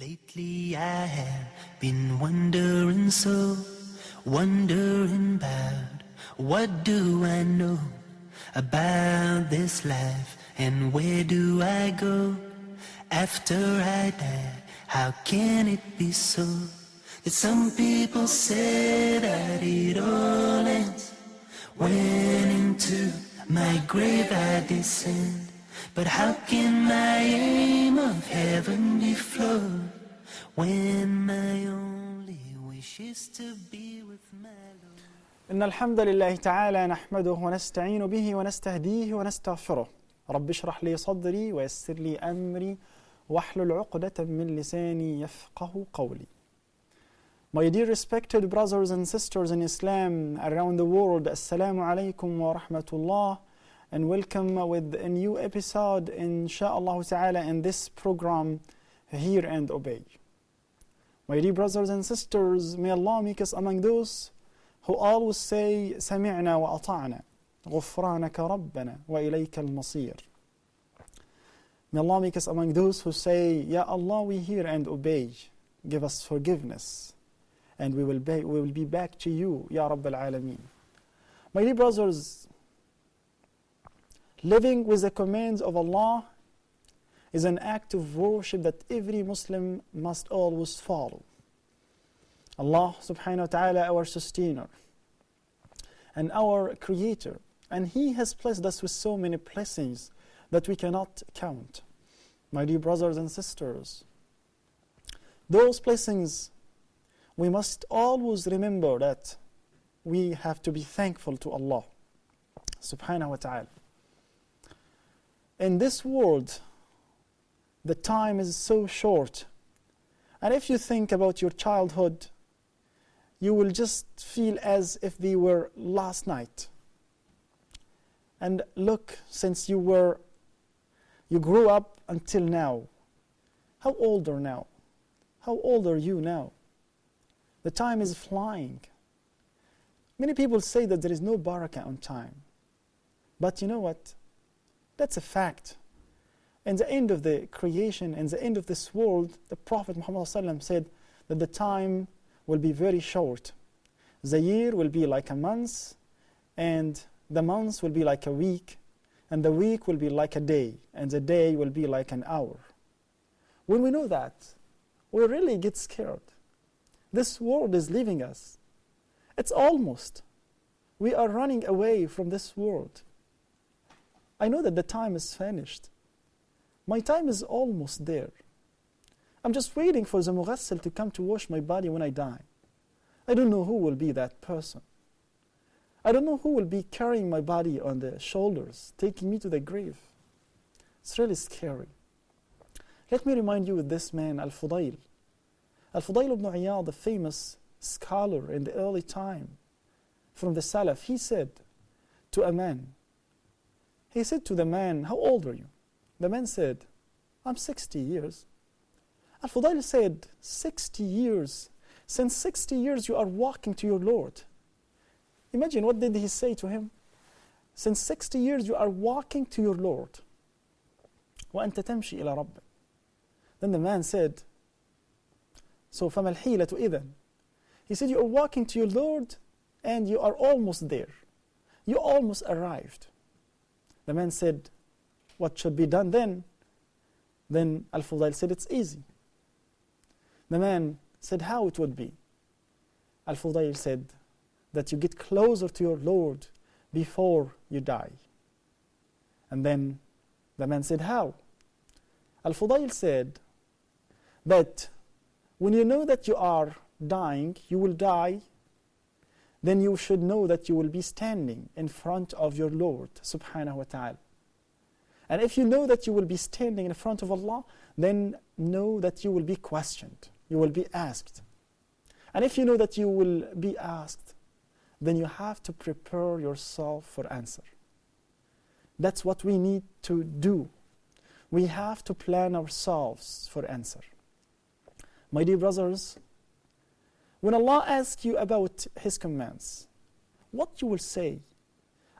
Lately I have been wondering wondering about what do I know about this life and where do I go after I die? How can it be so that some people say that it all ends when into my grave I descend? But how can my aim of heaven be flowed when my only wish is to be with my Lord? إن الحمد لله تعالى نحمده ونستعين به ونستهديه ونستغفره. رب اشرح لي صدري ويسر لي أمري واحلل عقدة من لساني يفقه قولي. My dear respected brothers and sisters in Islam around the world, Assalamu alaikum wa rahmatullah, and welcome with a new episode insha'Allah ta'ala in this program, Hear and Obey. My dear brothers and sisters, may Allah make us among those who always say سمعنا وأطعنا غفرانك ربنا وإليك المصير. May Allah make us among those who say, Ya Allah, we hear and obey, give us forgiveness, and we will be back to you, Ya Rabb al-Alameen. My dear brothers, living with the commands of Allah is an act of worship that every Muslim must always follow. Allah subhanahu wa ta'ala, our sustainer and our creator, and He has blessed us with so many blessings that we cannot count. My dear brothers and sisters, those blessings, we must always remember that we have to be thankful to Allah subhanahu wa ta'ala. In this world, the time is so short, and if you think about your childhood, you will just feel as if they were last night. And look, since you grew up until now, how old are now? How old are you now? The time is flying. Many people say that there is no barakah on time. But you know what? That's a fact. In the end of the creation, in the end of this world, the Prophet Muhammad said that the time will be very short. The year will be like a month, and the month will be like a week, and the week will be like a day, and the day will be like an hour. When we know that, we really get scared. This world is leaving us. It's almost. We are running away from this world. I know that the time is finished. My time is almost there. I'm just waiting for the mughassil to come to wash my body when I die. I don't know who will be that person. I don't know who will be carrying my body on their shoulders, taking me to the grave. It's really scary. Let me remind you with this man, Al-Fudayl. Al-Fudayl ibn Iyad, the famous scholar in the early time from the Salaf, he said to a man, he said to the man, how old are you? The man said, I'm 60 years. Al-Fudayl said, 60 years? Since 60 years you are walking to your Lord. Imagine, what did he say to him? Since 60 years you are walking to your Lord. وَأَنْتَ تَمْشِي إِلَى رَبِّكَ. Then the man said, so فَمَا الْحِيلَةُ إِذَنْ. He said, you are walking to your Lord and you are almost there. You almost arrived. The man said, what should be done then? Then Al-Fudayl said, it's easy. The man said, how it would be? Al-Fudayl said, that you get closer to your Lord before you die. And then the man said, how? Al-Fudayl said that when you know that you are dying, you will die, then you should know that you will be standing in front of your Lord subhanahu wa ta'ala. And if you know that you will be standing in front of Allah, then know that you will be questioned. You will be asked. And if you know that you will be asked, then you have to prepare yourself for answer. That's what we need to do. We have to plan ourselves for answer. My dear brothers, when Allah asks you about His commands, what you will say?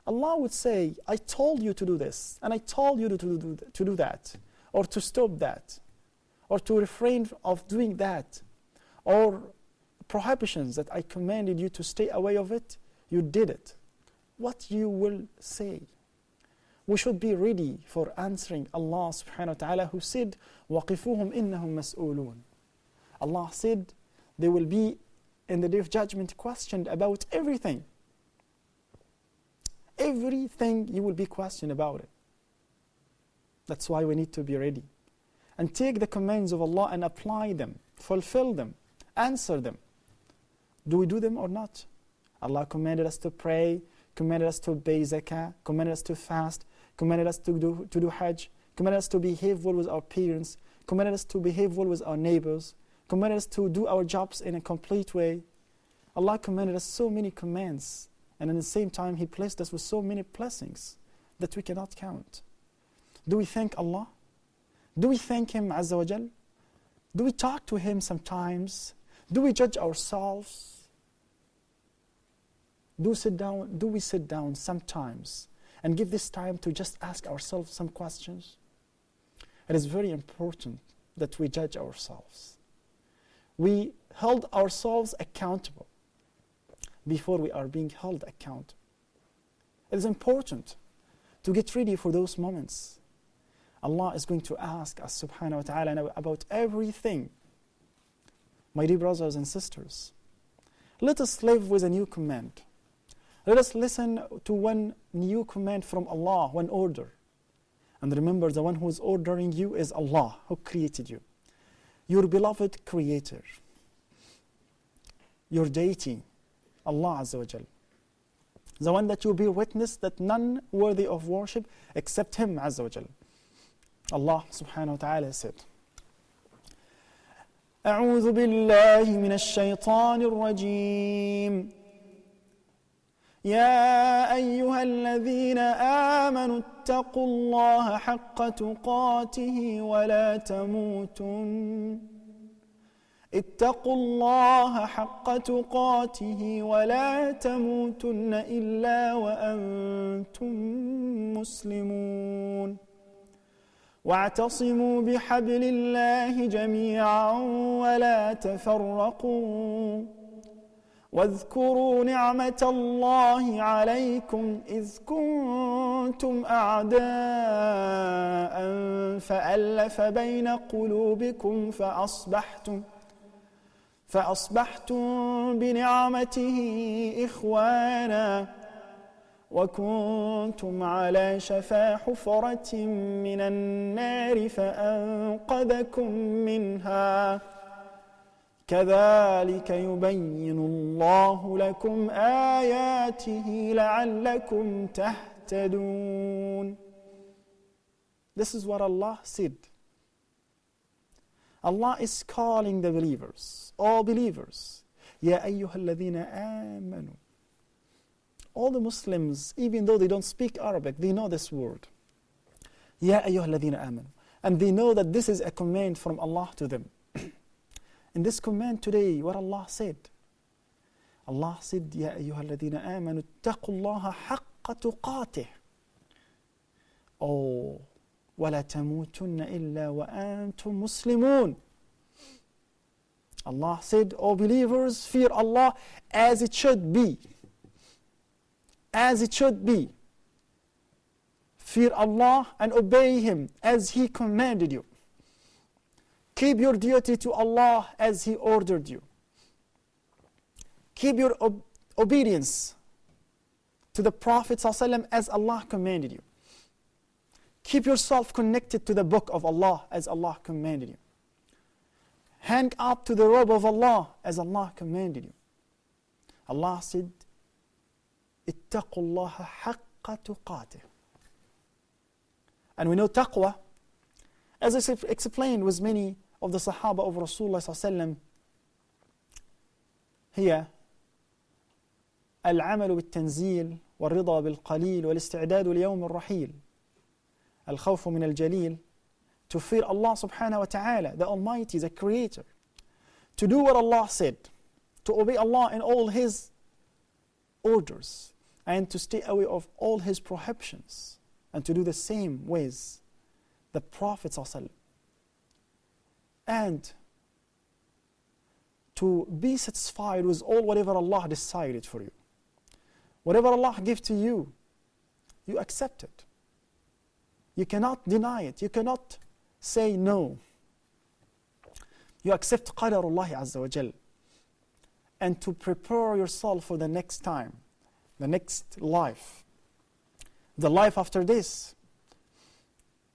Allah would say, I told you to do this, and I told you to do that, or to stop that. or to refrain of doing that, or prohibitions that I commanded you to stay away of it, you did it. What you will say? We should be ready for answering Allah subhanahu wa ta'ala, who said, وَقِفُوهُمْ إِنَّهُمْ مَسْئُولُونَ. Allah said they will be in the day of judgment questioned about everything. Everything you will be questioned about it. That's why we need to be ready and take the commands of Allah and apply them, fulfill them, answer them. Do we do them or not? Allah commanded us to pray, commanded us to pay zakah, commanded us to fast, commanded us to do hajj, commanded us to behave well with our parents, commanded us to behave well with our neighbors, commanded us to do our jobs in a complete way. Allah commanded us so many commands, and at the same time He blessed us with so many blessings that we cannot count. Do we thank Allah? Do we thank Him Azza wa Jal? Do we talk to Him sometimes? Do we judge ourselves? Do we sit down sometimes and give this time to just ask ourselves some questions? It is very important that we judge ourselves. We held ourselves accountable before we are being held accountable. It is important to get ready for those moments. Allah is going to ask us subhanahu wa ta'ala about everything. My dear brothers and sisters, let us live with a new command. Let us listen to one new command from Allah, one order. And remember, the one who is ordering you is Allah, who created you. Your beloved Creator. Your deity, Allah Azza wa Jal. The one that you bear witness that none worthy of worship except Him Azza wa Jal. Allah subhanahu wa ta'ala said, أعوذ بالله من الشيطان الرجيم يا أيها الذين آمنوا اتقوا الله حق تقاته ولا تموتن اتقوا الله حق تقاته ولا تموتن إلا وأنتم مسلمون واعتصموا بحبل الله جميعا ولا تفرقوا واذكروا نعمة الله عليكم إذ كنتم أعداء فألف بين قلوبكم فأصبحتم بنعمته إخوانا وكنتم على شفا حفرة من النار فأنقذكم منها كذلك يبين الله لكم آياته لعلكم تهتدون. This is what Allah said. Allah is calling the believers, all believers. يا أيها الذين آمنوا. All the Muslims, even though they don't speak Arabic, they know this word. يا أيها الذين آمنوا. And they know that this is a command from Allah to them. In this command today, what Allah said? Allah said, يا أيها الذين آمنوا اتقوا الله حق تقاته. Oh, ولا تموتن إلا وأنتم مسلمون. Allah said, O believers, fear Allah as it should be. As it should be. Fear Allah and obey Him as He commanded you. Keep your duty to Allah as He ordered you. Keep your obedience to the Prophet ﷺ as Allah commanded you. Keep yourself connected to the book of Allah as Allah commanded you. Hang up to the robe of Allah as Allah commanded you. Allah said, اتقوا الله حق تقاته. And we know taqwa, as I explained with many of the Sahaba of Rasulullah ﷺ, هي العمل بالتنزيل والرضا بالقليل والاستعداد ليوم الرحيل. الخوف من الجليل. To fear Allah subhanahu wa ta'ala, the Almighty, the Creator. To do what Allah said. To obey Allah in all His orders. And to stay away of all His prohibitions. And to do the same with the Prophet ﷺ. and to be satisfied with all whatever Allah decided for you. Whatever Allah gives to you, you accept it. You cannot deny it. You cannot say no. You accept Qadarullah Azza wa Jal. And to prepare yourself for the next time, the next life, the life after this,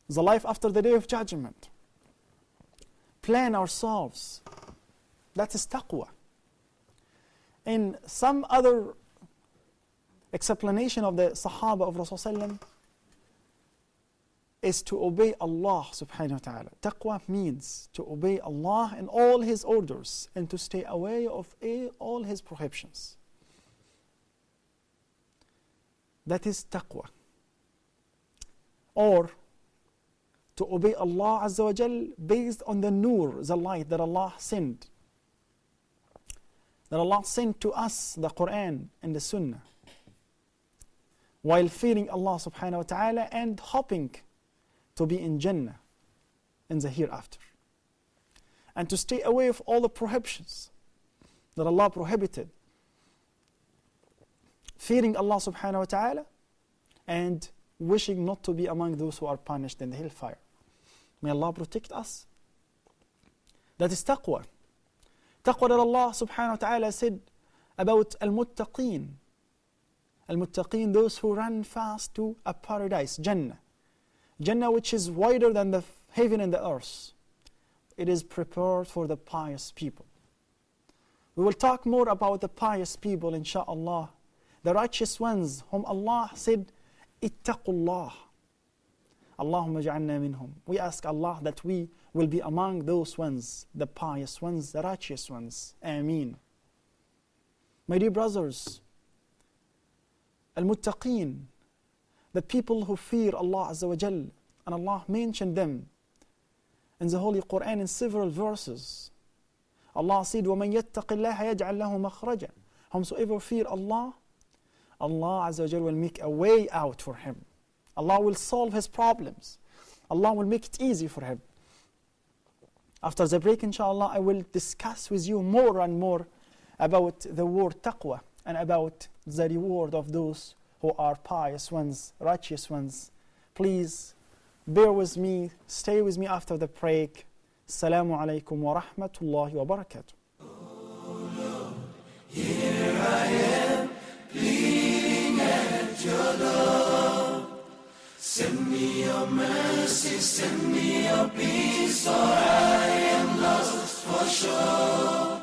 the life after the Day of Judgment. Plan ourselves. That is taqwa. In some other explanation of the Sahaba of Rasulullah is to obey Allah subhanahu wa ta'ala. Taqwa means to obey Allah in all His orders and to stay away of all His prohibitions. That is taqwa. Or to obey Allah Azza wa Jal based on the nur, the light that Allah sent. That Allah sent to us, the Quran and the Sunnah. While fearing Allah subhanahu wa ta'ala and hoping to be in Jannah in the hereafter. And to stay away of all the prohibitions that Allah prohibited. Fearing Allah subhanahu wa ta'ala and wishing not to be among those who are punished in the hellfire. May Allah protect us. That is taqwa. Taqwa that Allah subhanahu wa ta'ala said about al-muttaqeen. Al-muttaqeen, those who run fast to a paradise, Jannah. Jannah which is wider than the heaven and the earth. It is prepared for the pious people. We will talk more about the pious people, insha'Allah. The righteous ones whom Allah said, ittaqullah. Allahumma ja'alna minhum. We ask Allah that we will be among those ones, the pious ones, the righteous ones. Ameen. My dear brothers, al-muttaqeen, the people who fear Allah Azza wa Jal, and Allah mentioned them in the Holy Quran in several verses. Allah said, وَمَنْ يَتَّقِ اللَّهَ يَجْعَلْ لَهُ مَخْرَجًا. Whomsoever fear Allah, Allah Azza wa Jal will make a way out for him. Allah will solve his problems. Allah will make it easy for him. After the break, inshallah, I will discuss with you more and more about the word taqwa and about the reward of those who are pious ones, righteous ones. Please bear with me, stay with me after the break. Assalamu alaikum wa rahmatullahi wa barakatuh. Here I am, pleading at your door. Send me your mercy, send me your peace, or I am lost for sure.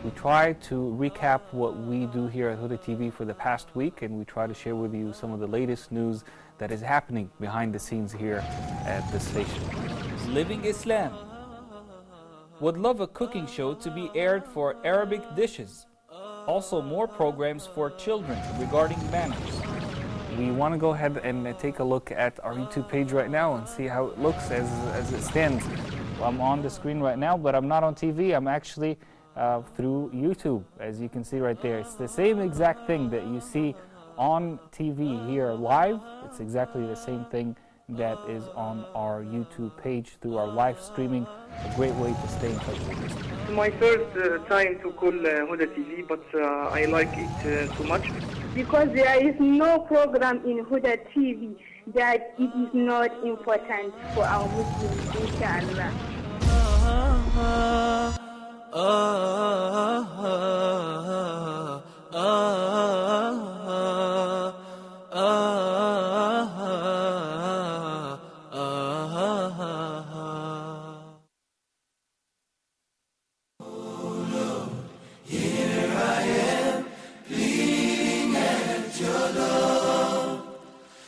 We try to recap what we do here at Huda TV for the past week, and we try to share with you some of the latest news that is happening behind the scenes here at the station. Living Islam would love a cooking show to be aired for Arabic dishes. Also more programs for children regarding manners. We want to go ahead and take a look at our YouTube page right now and see how it looks as it stands. Well, I'm on the screen right now, but I'm not on TV. I'm actually through YouTube, as you can see right there. It's the same exact thing that you see on TV here live. It's exactly the same thing that is on our YouTube page through our live streaming. A great way to stay in touch with us. It's my first time to call Huda TV, but I like it too much. Because there is no program in Huda TV that it is not important for our Muslims, inshallah.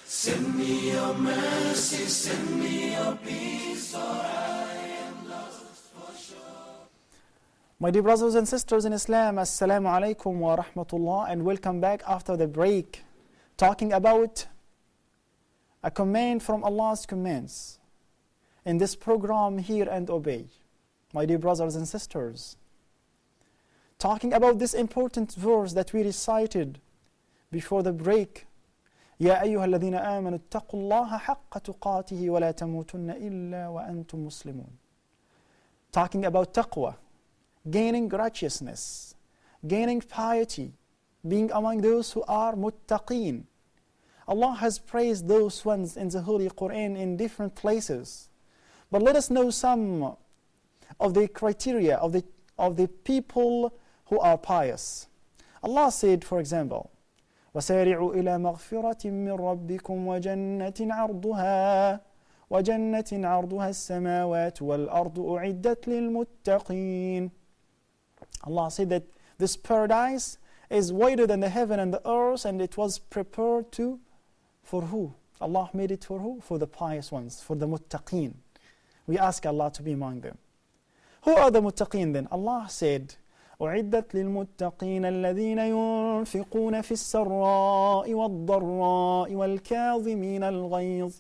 Send me your mercy, send me your peace, or I am lost for sure. My dear brothers and sisters in Islam, Assalamu alaikum wa rahmatullah, and welcome back after the break, talking about a command from Allah's commands in this program, Hear and Obey. My dear brothers and sisters, talking about this important verse that we recited before the break, يا أيها الذين آمنوا اتقوا الله حق تقاته ولا تموتن إلا وأنتم مسلمون. Talking about taqwa, gaining righteousness, gaining piety, being among those who are muttaqeen. Allah has praised those ones in the Holy Quran in different places. But let us know some of the criteria of the people who are pious. Allah said, for example, وَسَارِعُوا إِلَى مَغْفِرَةٍ مِّن رَبِّكُمْ وَجَنَّةٍ عَرْضُهَا السَّمَاوَاتُ وَالْأَرْضُ أُعِدَّتْ لِلْمُتَّقِينَ. Allah said that this paradise is wider than the heaven and the earth, and it was prepared for who? Allah made it for who? For the pious ones, for the muttaqeen. We ask Allah to be among them. Who are the muttaqeen then? Allah said, أعدت للمتقين الذين ينفقون في السراء والضراء والكاظمين الغيظ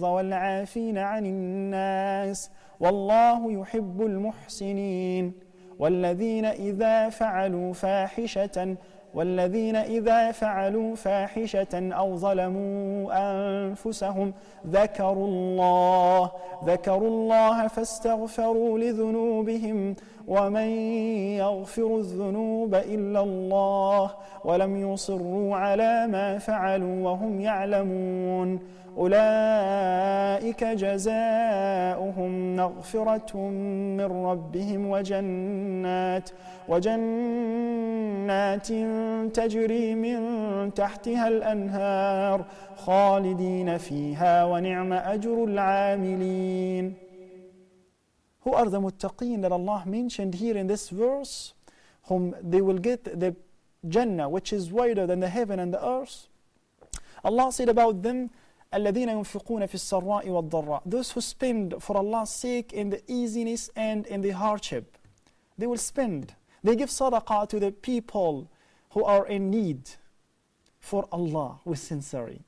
والعافين عن الناس والله يحب المحسنين والذين إذا فعلوا فاحشة أو ظلموا أنفسهم ذكروا الله فاستغفروا لذنوبهم ومن يغفر الذنوب إلا الله ولم يصروا على ما فعلوا وهم يعلمون أولئك جزاؤهم مغفرة من ربهم وجنات تجري من تحتها الأنهار خالدين فيها ونعم أجر العاملين. Who are the muttaqeen that Allah mentioned here in this verse, whom they will get the Jannah, which is wider than the heaven and the earth? Allah said about them, الَّذِينَ يُنْفِقُونَ فِي السَّرَّاءِ وَالضَّرَّاءِ. Those who spend for Allah's sake in the easiness and in the hardship. They will spend. They give sadaqah to the people who are in need for Allah with sincerity.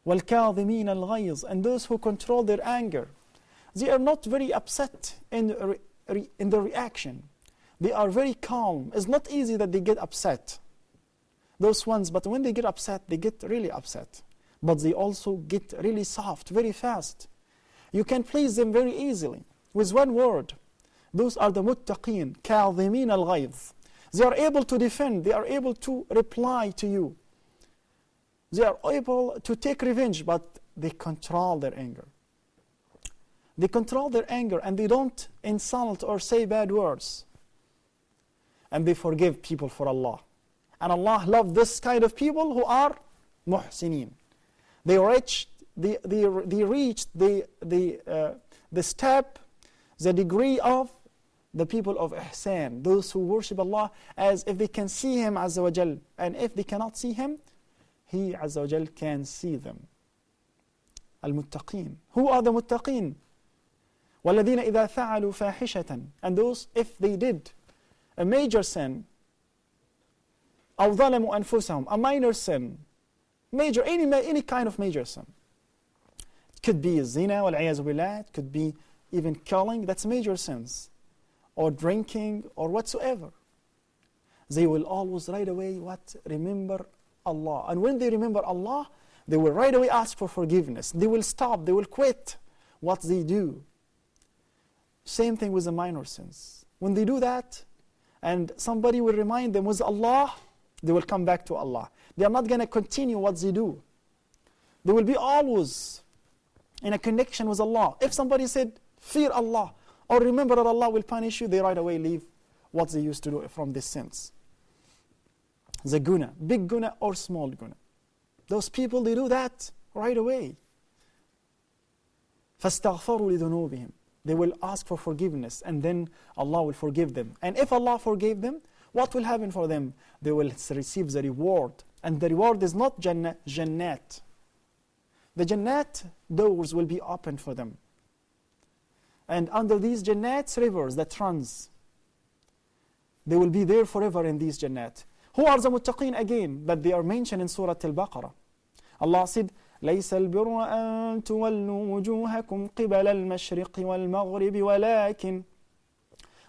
وَالْكَاظِمِينَ الْغَيْظِ. And those who control their anger. They are not very upset in the reaction. They are very calm. It's not easy that they get upset. Those ones, but when they get upset, they get really upset. But they also get really soft, very fast. You can please them very easily with one word. Those are the muttaqeen, كَاظِمِينَ الْغَيْظِ. They are able to defend, they are able to reply to you. They are able to take revenge, but they control their anger. They control their anger and they don't insult or say bad words. And they forgive people for Allah. And Allah loves this kind of people who are muhsineen. They reached the step, the degree of the people of ihsan, those who worship Allah as if they can see Him Azza wa Jal. And if they cannot see Him, He Azza wa Jal can see them. Al-Muttaqeen. Who are the Muttaqeen? وَالَّذِينَ إِذَا فَعَلُوا فَاحِشَةً. And those, if they did a major sin, أَوْ ظَلَمُوا أَنفُسَهُم, a minor sin, major, any kind of major sin. It could be zina, وَالْعِيَاذُ بِاللَّهِ. It could be even killing, that's major sins. Or drinking, or whatsoever. They will always right away, remember Allah. And when they remember Allah, they will right away ask for forgiveness. They will stop, they will quit what they do. Same thing with the minor sins. When they do that, and somebody will remind them with Allah, they will come back to Allah. They are not going to continue what they do. They will be always in a connection with Allah. If somebody said, fear Allah, or remember that Allah will punish you, they right away leave what they used to do from these sins. The guna, big guna or small guna. Those people, they do that right away. فَاسْتَغْفَرُوا لِذُنُوبِهِمْ. They will ask for forgiveness, and then Allah will forgive them. And if Allah forgave them, what will happen for them? They will receive the reward. And the reward is not Jannat. The Jannat doors will be opened for them. And under these Jannat, rivers that runs. They will be there forever in these Jannat. Who are the Muttaqeen again? But they are mentioned in Surah Al-Baqarah. Allah said, ليس البر أن تولوا وجوهكم قبل المشرق والمغرب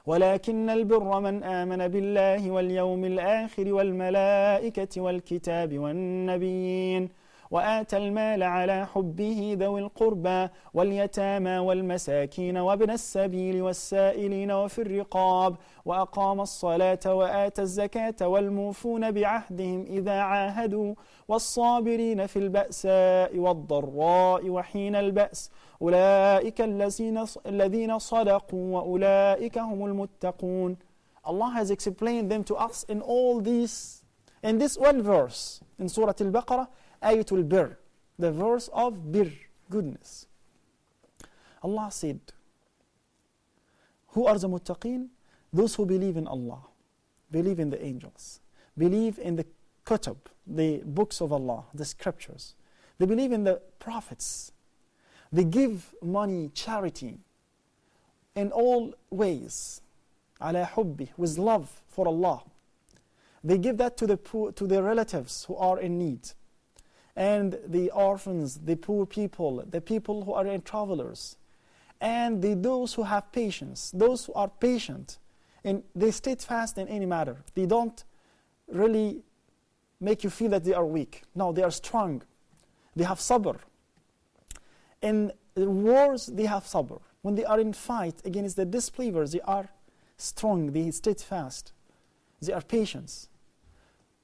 ولكن البر من آمن بالله واليوم الآخر والملائكة والكتاب والنبيين وآتى المال على حبه ذوي القربى واليتامى والمساكين وابن السبيل والسائلين وفي الرقاب وأقام الصلاة وآتى الزكاة والموفون بعهدهم إذا عاهدوا والصابرين في البأساء والضراء وحين البأس أولئك الذين صدقوا وأولئك هم المتقون. Allah has explained them to us in all these, in this one verse in Surah Al-Baqarah, Ayatul Bir, the verse of Bir, goodness. Allah said, who are the muttaqeen? Those who believe in Allah, believe in the angels, believe in the kutub, the books of Allah, the scriptures. They believe in the prophets. They give money, charity, in all ways, ala hubbi, with love for Allah. They give that to the poor, to their relatives who are in need, and the orphans, the poor people, the people who are in travelers, and those who have patience, those who are patient, and they steadfast in any matter. They don't really make you feel that they are weak. No, they are strong. They have sabr. In wars, they have sabr. When they are in fight against the disbelievers, they are strong, they steadfast. They are patient.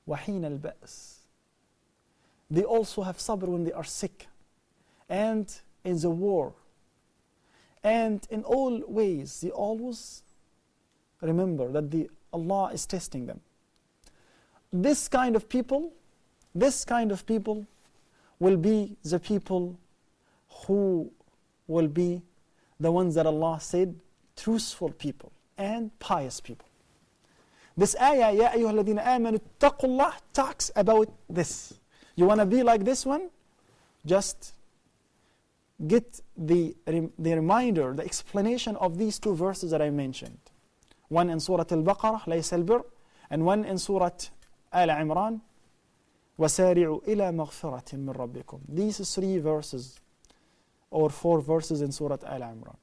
وَحِينَ الْبَأْسِ. They also have sabr when they are sick, and in the war. And in all ways, they always remember that Allah is testing them. This kind of people will be the people who will be the ones that Allah said, truthful people and pious people. This ayah, Ya ayyuha alladhina amanu taqullah, talks about this. You want to be like this one? Just get the reminder, the explanation of these two verses that I mentioned. One in Surah Al-Baqarah, لَيْسَ الْبِرُّ, and one in Surah Al-Imran, وَسَارِعُوا إِلَى مَغْفِرَةٍ مِّن رَبِّكُمْ. These 3 verses, or 4 verses in Surah Al-Imran.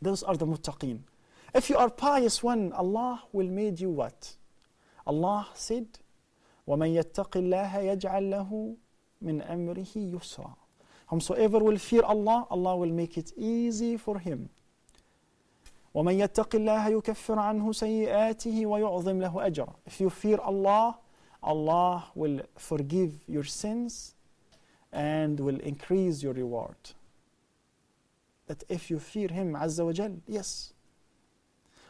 Those are the muttaqeen. If you are pious one, Allah will make you what? Allah said, وَمَنْ يَتَّقِ اللَّهَ يَجْعَلْ لَهُ مِنْ أَمْرِهِ يُسْرًا. Whomsoever will fear Allah, Allah will make it easy for him. وَمَنْ يَتَّقِ اللَّهَ يُكَفِّرْ عَنْهُ سَيِّئَاتِهِ وَيُعْظِمْ لَهُ أَجْرًا. If you fear Allah, Allah will forgive your sins and will increase your reward. That if you fear Him Azza wa Jal, yes.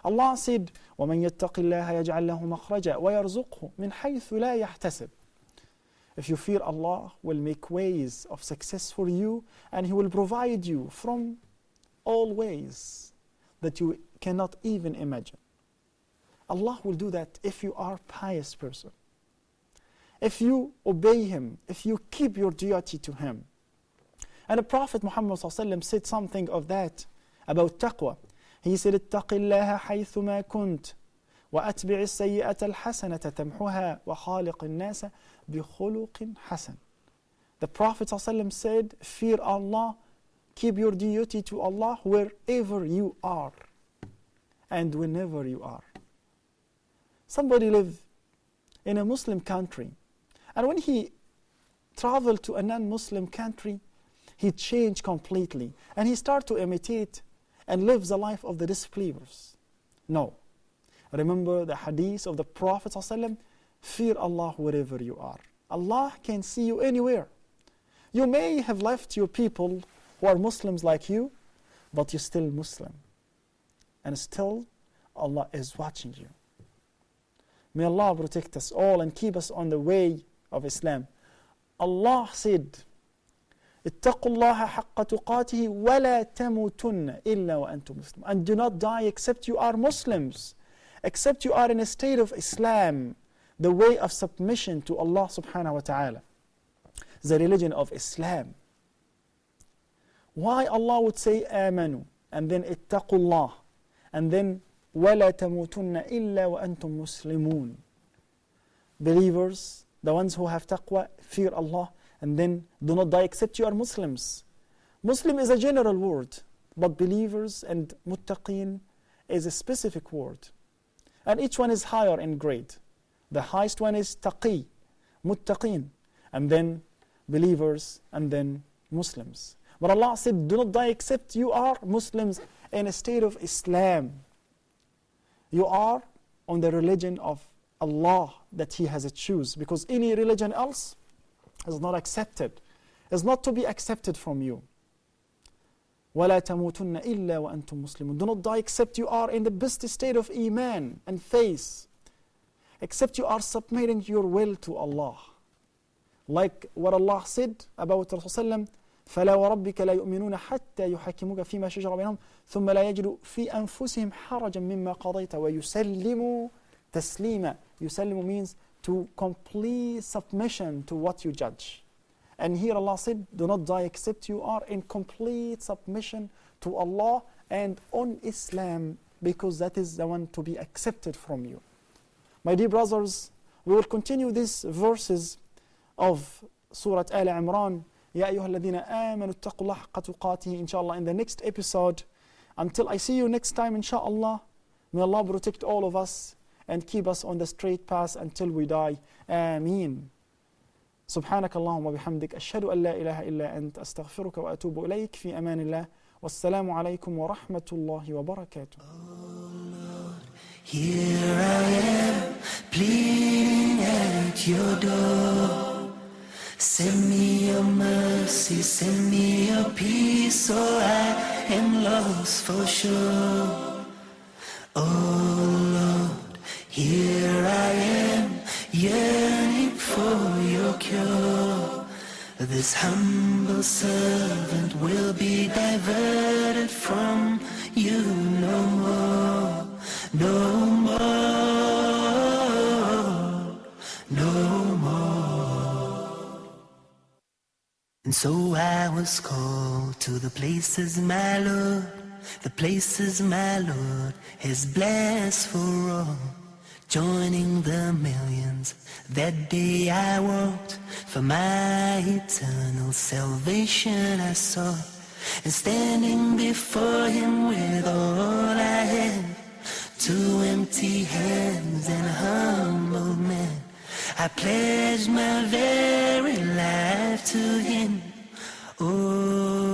Allah said, وَمَنْ يَتَّقِ اللَّهَ يَجْعَلْ لَهُ مَخْرَجًا وَيَرْزُقْهُ مِنْ حَيْثُ لَا يَحْتَسِبْ. If you fear Allah, will make ways of success for you, and He will provide you from all ways that you cannot even imagine. Allah will do that if you are a pious person. If you obey Him, if you keep your duty to Him. And the Prophet Muhammad said something of that about taqwa. He said, اتق الله حيثما كنت وأتبع السيئة الحسنة تمحها وخالق الناس بخلق حسن. The Prophet ﷺ said, fear Allah, keep your duty to Allah wherever you are and whenever you are. Somebody live in a Muslim country, and when he traveled to a non-Muslim country, he changed completely, and he started to imitate and live the life of the disbelievers. No. Remember the hadith of the Prophet ﷺ, fear Allah wherever you are. Allah can see you anywhere. You may have left your people who are Muslims like you, but you're still Muslim. And still, Allah is watching you. May Allah protect us all and keep us on the way of Islam. Allah said, اتقوا الله حق تقاته ولا تموتن إلا وأنتم مسلمون. And do not die except you are Muslims, except you are in a state of Islam, the way of submission to Allah subhanahu wa ta'ala, the religion of Islam. Why Allah would say آمنوا and then اتقوا الله and then ولا تموتن إلا وأنتم مسلمون. Believers, the ones who have taqwa, fear Allah, And then, do not die except you are Muslims. Muslim is a general word, but believers and muttaqeen is a specific word. And each one is higher in grade. The highest one is taqi, muttaqeen, and then believers, and then Muslims. But Allah said, do not die except you are Muslims in a state of Islam. You are on the religion of Allah that He has choose, because any religion else is not accepted, is not to be accepted from you. وَلَا تَمُوتُنَّ إِلَّا وَأَنْتُمْ مُسْلِمُونَ. Do not die except you are in the best state of Iman and faith, except you are submitting your will to Allah. Like what Allah said about Rasulullah, فَلَا وَرَبِّكَ لَا يُؤْمِنُونَ حَتَّى يُحَكِّمُوكَ فِيمَا شَجَرَ بَيْنَهُمْ ثُمَّ لَا يَجِدُوا فِي أَنفُسِهِمْ حَرَجًا مِمَّا قَضَيْتَ وَيُسَلِّمُوا تَسْلِيمًا. Yusallimu means to complete submission to what you judge. And here Allah said, do not die except you are in complete submission to Allah and on Islam, because that is the one to be accepted from you. My dear brothers, we will continue these verses of Surah Al Imran, يا أيها الذين آمنوا اتقوا الله حق تقاته, inshallah, in the next episode. Until I see you next time, inshallah, may Allah protect all of us and keep us on the straight path until we die. Ameen. سبحانك اللهم وبحمدك أشهد أن لا إله إلا أنت أستغفرك وأتوب إليك في أمان الله والسلام عليكم ورحمة الله وبركاته. Here I am, pleading at your door. Send me your mercy, send me your peace, or I am lost for sure. Oh Lord, here I am, yearning for your cure. This humble servant will be diverted from you no more, no more, no more. And so I was called to the places, my Lord, the places, my Lord, has blessed for all. Joining the millions, that day I walked, for my eternal salvation I sought. And standing before Him with all I had, two empty hands and a humble man, I pledged my very life to Him. Oh,